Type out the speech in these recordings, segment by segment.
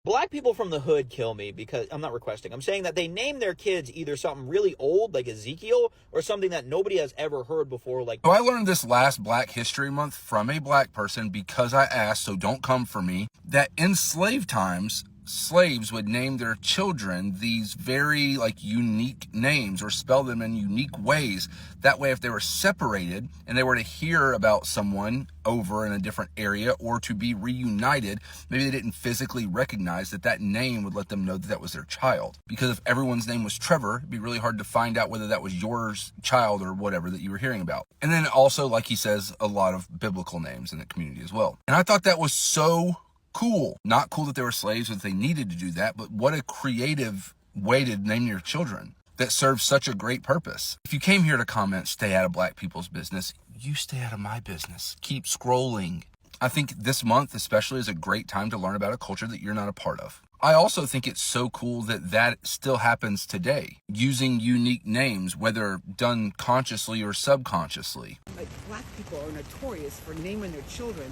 Black people from the hood kill me because I'm not requesting. I'm saying that they name their kids either something really old like Ezekiel or something that nobody has ever heard before. Like, so I learned this last Black History Month from a Black person because I asked, so don't come for me, that in slave times, slaves would name their children these very unique names or spell them in unique ways. That way, if they were separated and they were to hear about someone over in a different area or to be reunited, maybe they didn't physically recognize that name would let them know that was their child. Because if everyone's name was Trevor, it'd be really hard to find out whether that was yours child or whatever that you were hearing about. And then also, like he says, a lot of biblical names in the community as well. And I thought that was so cool. Not cool that they were slaves, that they needed to do that, but what a creative way to name your children that serves such a great purpose. If you came here to comment, stay out of Black people's business, you stay out of my business. Keep scrolling. I think this month especially is a great time to learn about a culture that you're not a part of. I also think it's so cool that still happens today, using unique names, whether done consciously or subconsciously. Like, Black people are notorious for naming their children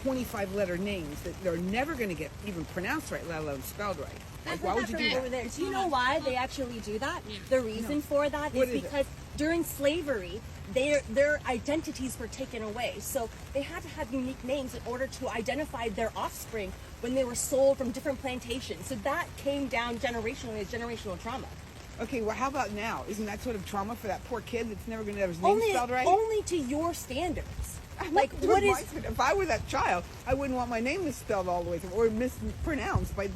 25-letter names that they're never going to get even pronounced right, let alone spelled right. Like, why would you do that? Do you know why they actually do that? The reason for that is because during slavery, their identities were taken away. So they had to have unique names in order to identify their offspring when they were sold from different plantations. So that came down generationally as generational trauma. Okay, well, how about now? Isn't that sort of trauma for that poor kid that's never going to have his name spelled right? Only to your standards. Like, what is... If I were that child, I wouldn't want my name misspelled all the way through or mispronounced by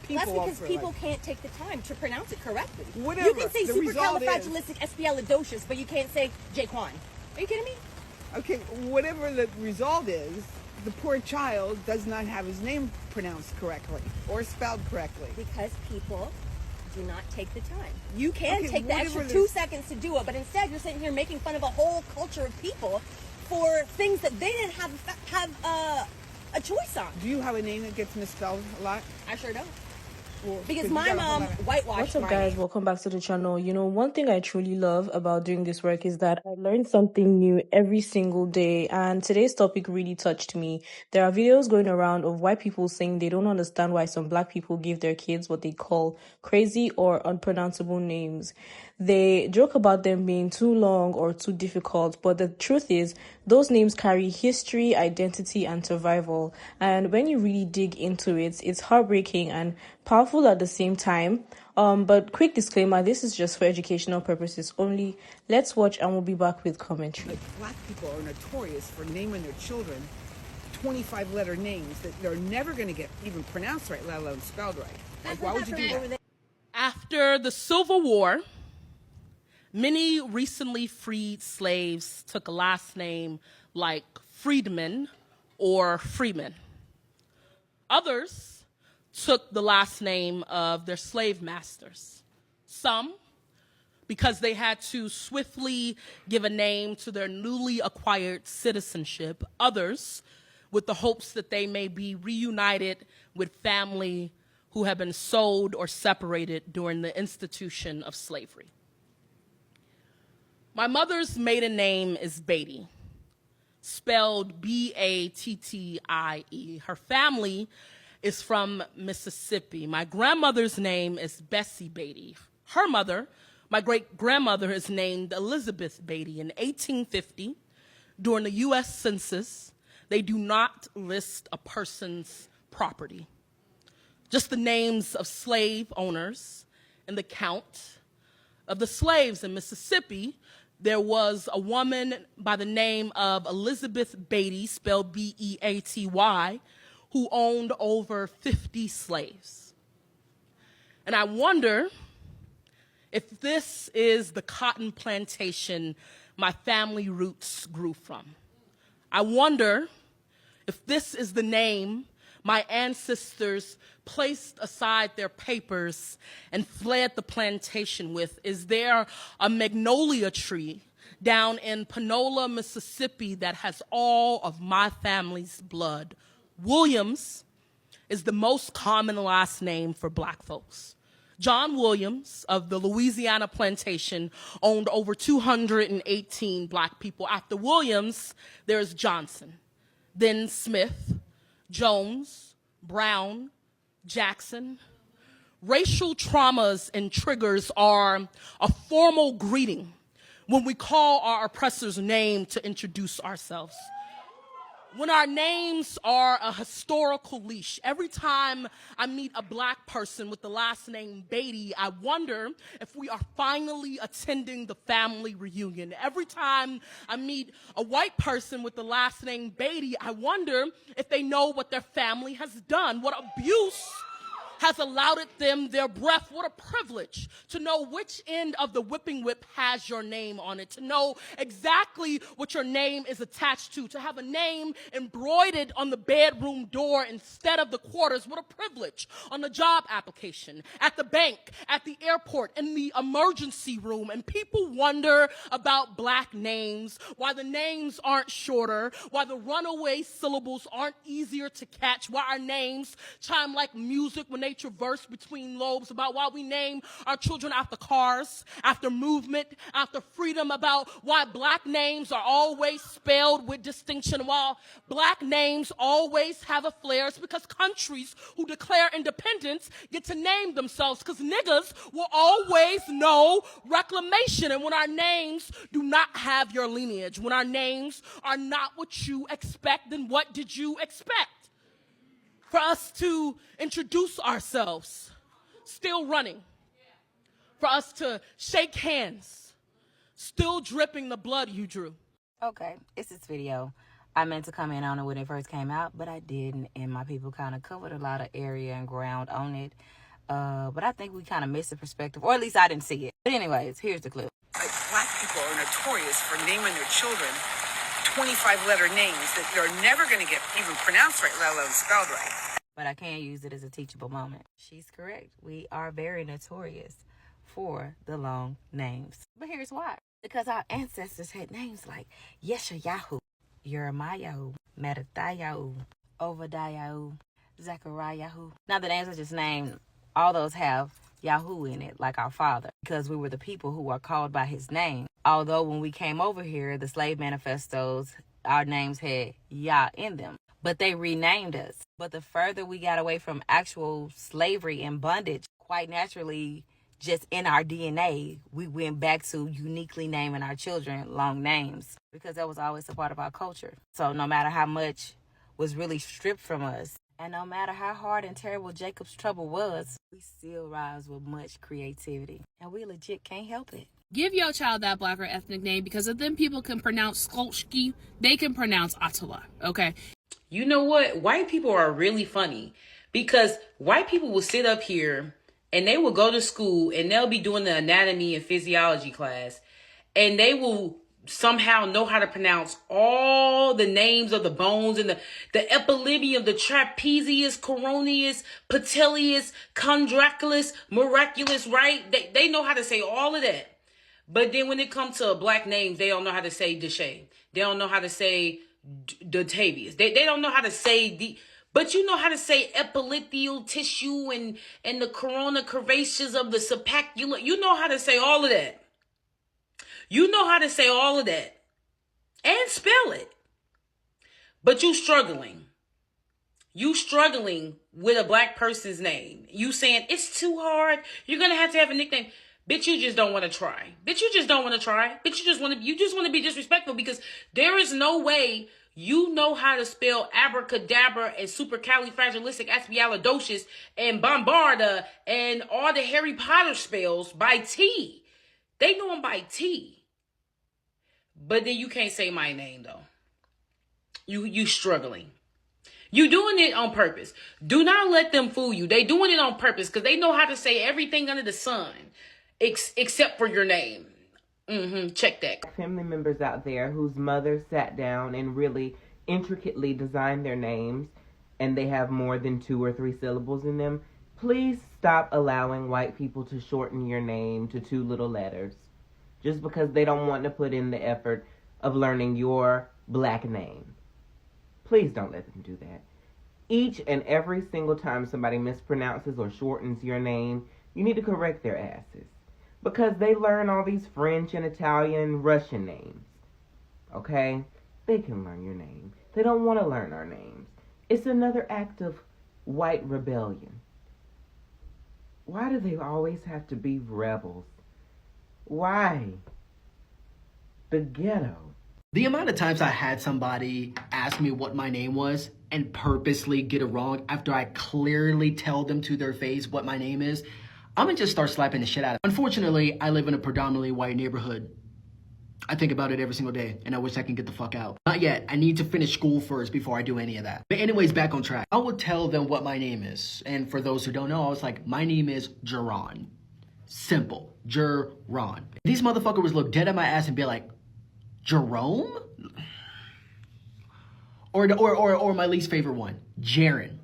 people. That's because people can't take the time to pronounce it correctly. Whatever. You can say supercalifragilisticexpialidocious, but you can't say Jaquan. Are you kidding me? Okay, whatever the result is, the poor child does not have his name pronounced correctly or spelled correctly. Because people do not take the time. You can take the extra 2 seconds to do it, but instead you're sitting here making fun of a whole culture of people for things that they didn't have a choice on. Do you have a name that gets misspelled a lot? I sure don't. Well, because my mom whitewashed. What's up, guys? Welcome back to the channel. You know, one thing I truly love about doing this work is that I learn something new every single day, and today's topic really touched me. There are videos going around of white people saying they don't understand why some Black people give their kids what they call crazy or unpronounceable names. They joke about them being too long or too difficult, but the truth is those names carry history, identity, and survival. And when you really dig into it, it's heartbreaking and powerful at the same time. But quick disclaimer, this is just for educational purposes only. Let's watch and we'll be back with commentary. Like, Black people are notorious for naming their children 25-letter names that they're never going to get even pronounced right, let alone spelled right. Like, why would you do that? After the Civil War, many recently freed slaves took a last name like Freedman or Freeman. Others took the last name of their slave masters. Some because they had to swiftly give a name to their newly acquired citizenship. Others with the hopes that they may be reunited with family who have been sold or separated during the institution of slavery. My mother's maiden name is Beatty, spelled B-A-T-T-I-E. Her family is from Mississippi. My grandmother's name is Bessie Beatty. Her mother, my great-grandmother, is named Elizabeth Beatty. In 1850, during the U.S. Census, they do not list a person's property, just the names of slave owners and the count of the slaves. In Mississippi, there was a woman by the name of Elizabeth Beatty, spelled B-E-A-T-Y, who owned over 50 slaves. And I wonder if this is the cotton plantation my family roots grew from. I wonder if this is the name my ancestors placed aside their papers and fled the plantation with. Is there a magnolia tree down in Panola, Mississippi that has all of my family's blood? Williams is the most common last name for Black folks. John Williams of the Louisiana plantation owned over 218 Black people. After Williams, there's Johnson, then Smith, Jones, Brown, Jackson. Racial traumas and triggers are a formal greeting when we call our oppressor's name to introduce ourselves. When our names are a historical leash. Every time I meet a black person with the last name Beatty, I wonder if we are finally attending the family reunion. Every time I meet a white person with the last name Beatty, I wonder if they know what their family has done, what abuse has allowed them their breath. What a privilege to know which end of the whipping whip has your name on it, to know exactly what your name is attached to have a name embroidered on the bedroom door instead of the quarters. What a privilege. On the job application, at the bank, at the airport, in the emergency room. And people wonder about black names, why the names aren't shorter, why the runaway syllables aren't easier to catch, why our names chime like music when they traverse between lobes, about why we name our children after cars, after movement, after freedom, about why black names are always spelled with distinction, while black names always have a flair. It's because countries who declare independence get to name themselves, because niggas will always know reclamation. And when our names do not have your lineage, when our names are not what you expect, then what did you expect? For us to introduce ourselves, still running. For us to shake hands, still dripping the blood you drew. Okay, it's this video. I meant to comment on it when it first came out, but I didn't, and my people kind of covered a lot of area and ground on it. But I think we kind of missed the perspective, or at least I didn't see it. But anyways, here's the clip. Like, black people are notorious for naming their children 25-letter names that they're never going to get even pronounced right, let alone spelled right. But I can use it as a teachable moment. She's correct. We are very notorious for the long names. But here's why. Because our ancestors had names like Yeshayahu, Jeremiah, Mattathiah, Obadiah, Zechariah. Now the names I just named, all those have Yahoo in it, like our father, because we were the people who are called by his name. Although when we came over here, the slave manifestos, our names had Yah in them, but they renamed us. But the further we got away from actual slavery and bondage, quite naturally, just in our DNA, we went back to uniquely naming our children long names, because that was always a part of our culture. So no matter how much was really stripped from us, and no matter how hard and terrible Jacob's trouble was, we still rise with much creativity. And we legit can't help it. Give your child that black or ethnic name, because if them people can pronounce Skolsky, they can pronounce Attila, okay? You know what? White people are really funny, because white people will sit up here and they will go to school and they'll be doing the anatomy and physiology class, and they will somehow know how to pronounce all the names of the bones and the epilybium, the trapezius, coroneus, patelleus, condraculus, miraculous, right? They know how to say all of that. But then when it comes to black names, they don't know how to say Deshay. They don't know how to say Datavius. They don't know how to say the... But you know how to say epilithial tissue and the corona curvaceous of the subpacula. You know how to say all of that. You know how to say all of that and spell it. But you struggling. You struggling with a black person's name. You saying it's too hard. You're going to have a nickname. Bitch, you just don't want to try. Bitch, you just don't want to try. Bitch, you just want to be disrespectful, because there is no way you know how to spell abracadabra and supercalifragilisticexpialidocious and bombarda and all the Harry Potter spells by T. They know them by T. But then you can't say my name, though. You struggling. You doing it on purpose. Do not let them fool you. They doing it on purpose because they know how to say everything under the sun except for your name. Check that. Family members out there whose mothers sat down and really intricately designed their names, and they have more than 2 or 3 syllables in them, please stop allowing white people to shorten your name to 2 little letters, just because they don't want to put in the effort of learning your black name. Please don't let them do that. Each and every single time somebody mispronounces or shortens your name, you need to correct their asses, because they learn all these French and Italian, Russian names. Okay? They can learn your name. They don't want to learn our names. It's another act of white rebellion. Why do they always have to be rebels? Why? The ghetto. The amount of times I had somebody ask me what my name was and purposely get it wrong after I clearly tell them to their face what my name is, I'm gonna just start slapping the shit out of them. Unfortunately, I live in a predominantly white neighborhood. I think about it every single day, and I wish I can get the fuck out. Not yet. I need to finish school first before I do any of that. But anyways, back on track. I would tell them what my name is. And for those who don't know, I was like, my name is Jerron. Simple. Jerron. These motherfuckers would look dead at my ass and be like, Jerome? Or my least favorite one, Jaren.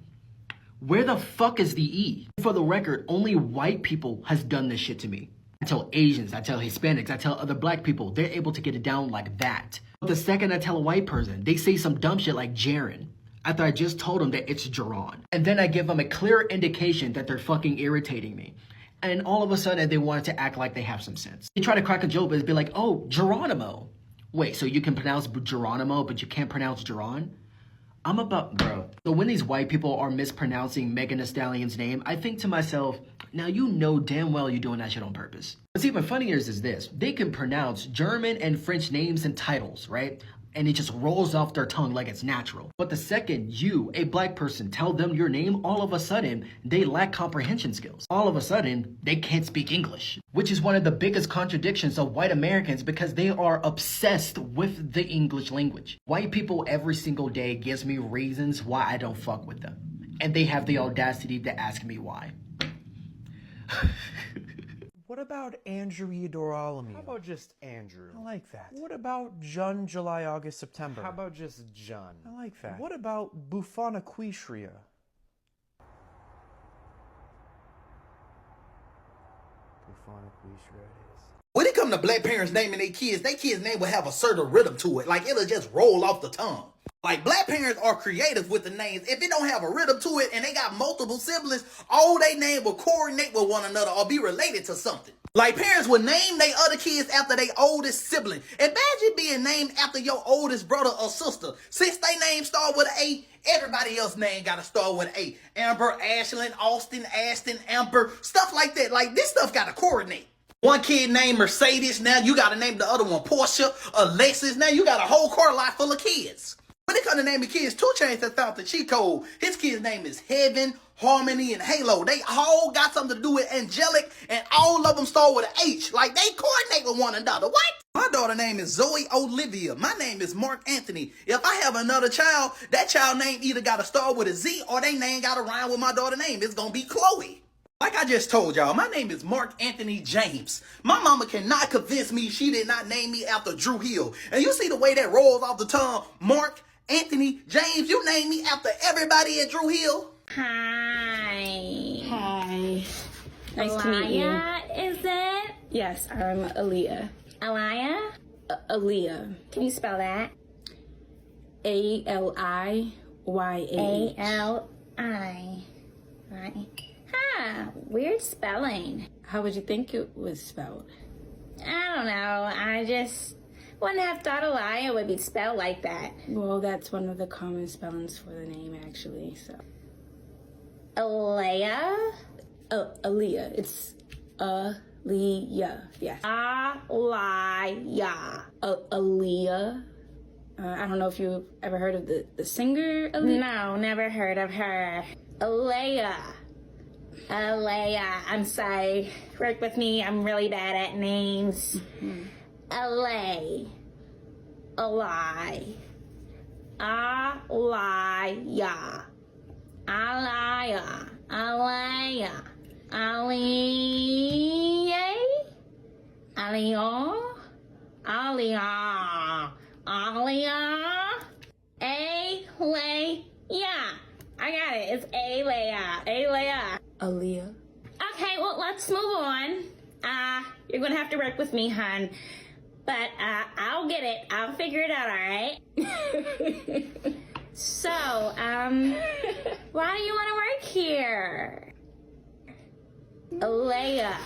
Where the fuck is the E? For the record, only white people has done this shit to me. I tell Asians, I tell Hispanics, I tell other black people, they're able to get it down like that. But the second I tell a white person, they say some dumb shit like Jaren, after I just told them that it's Jerron. And then I give them a clear indication that they're fucking irritating me. And all of a sudden, they wanted to act like they have some sense. They try to crack a joke, but be like, oh, Geronimo. Wait, so you can pronounce Geronimo, but you can't pronounce Jerron? I'm about, bro. So when these white people are mispronouncing Megan Thee Stallion's name, I think to myself, now you know damn well you're doing that shit on purpose. What's even funnier is this. They can pronounce German and French names and titles, right? And it just rolls off their tongue like it's natural. But the second you, a black person, tell them your name, all of a sudden, they lack comprehension skills. All of a sudden, they can't speak English. Which is one of the biggest contradictions of white Americans because they are obsessed with the English language. White people every single day gives me reasons why I don't fuck with them. And they have the audacity to ask me why. What about Andrew Eudorolamy? How about just Andrew? I like that. What about Jun, July, August, September? How about just Jun? I like that. What about Bufanaquistria? Bufanaquistria it is. When it come to black parents naming their kids name will have a certain rhythm to it. Like, it'll just roll off the tongue. Like, black parents are creative with the names. If it don't have a rhythm to it and they got multiple siblings, all they name will coordinate with one another or be related to something. Like, parents would name their other kids after their oldest sibling. Imagine being named after your oldest brother or sister. Since they name start with an A, everybody else's name got to start with an A. Amber, Ashlyn, Austin, Aston, Amber, stuff like that. Like, this stuff got to coordinate. One kid named Mercedes, now you got to name the other one Porsche, Alexis, now you got a whole car lot full of kids. When it comes to naming kids, 2 Chainz has found the cheat code. His kid's name is Heaven, Harmony, and Halo. They all got something to do with angelic, and all of them start with an H. Like, they coordinate with one another. What? My daughter's name is Zoe Olivia. My name is Mark Anthony. If I have another child, that child name either got to start with a Z or they name got to rhyme with my daughter's name. It's going to be Chloe. Like I just told y'all, my name is Mark Anthony James. My mama cannot convince me she did not name me after Drew Hill. And you see the way that rolls off the tongue, Mark Anthony James, you named me after everybody at Drew Hill? Hi. Hi. Nice to meet you. Aliyah, is it? Yes, I'm Aaliyah. Aliyah? Aaliyah. Can you spell that? Aliya. Ali. Right. Huh, weird spelling. How would you think it was spelled? I don't know. I just wouldn't have thought Aliyah would be spelled like that. Well, that's one of the common spellings for the name, actually, so. Aliyah? Aaliyah. It's Aaliyah. Yes. Aliyah. Aaliyah. I don't know if you've ever heard of the singer Aaliyah. No, never heard of her. Aliyah. I'm sorry. Work with me. I'm really bad at names. Mm-hmm. Aliyah. I got it. It's Aliyah. Aaliyah. Okay, well, let's move on. You're gonna have to work with me, hon. But I'll get it. I'll figure it out, all right? So, why do you want to work here? Aliyah.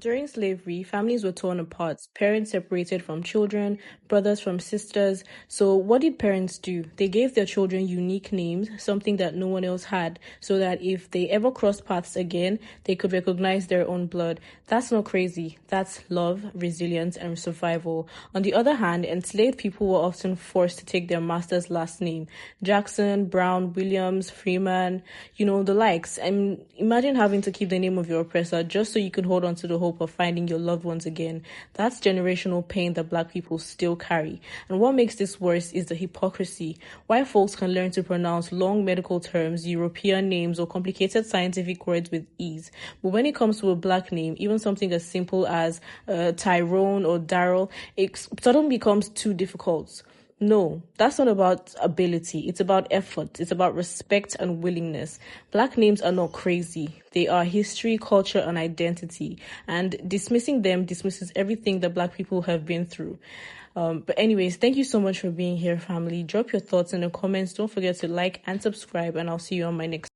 During slavery, families were torn apart, parents separated from children, brothers from sisters. So what did parents do? They gave their children unique names, something that no one else had, so that if they ever crossed paths again, they could recognize their own blood. That's not crazy. That's love, resilience, and survival. On the other hand, enslaved people were often forced to take their master's last name. Jackson, Brown, Williams, Freeman, the likes. And imagine having to keep the name of your oppressor just so you can hold on to the hope of finding your loved ones again. That's generational pain that Black people still carry. And what makes this worse is the hypocrisy. White folks can learn to pronounce long medical terms, European names, or complicated scientific words with ease. But when it comes to a Black name, even something as simple as Tyrone or Daryl, it suddenly becomes too difficult. No, that's not about ability. It's about effort. It's about respect and willingness. Black names are not crazy. They are history, culture, and identity. And dismissing them dismisses everything that Black people have been through. But anyways, thank you so much for being here, family. Drop your thoughts in the comments. Don't forget to like and subscribe, and I'll see you on my next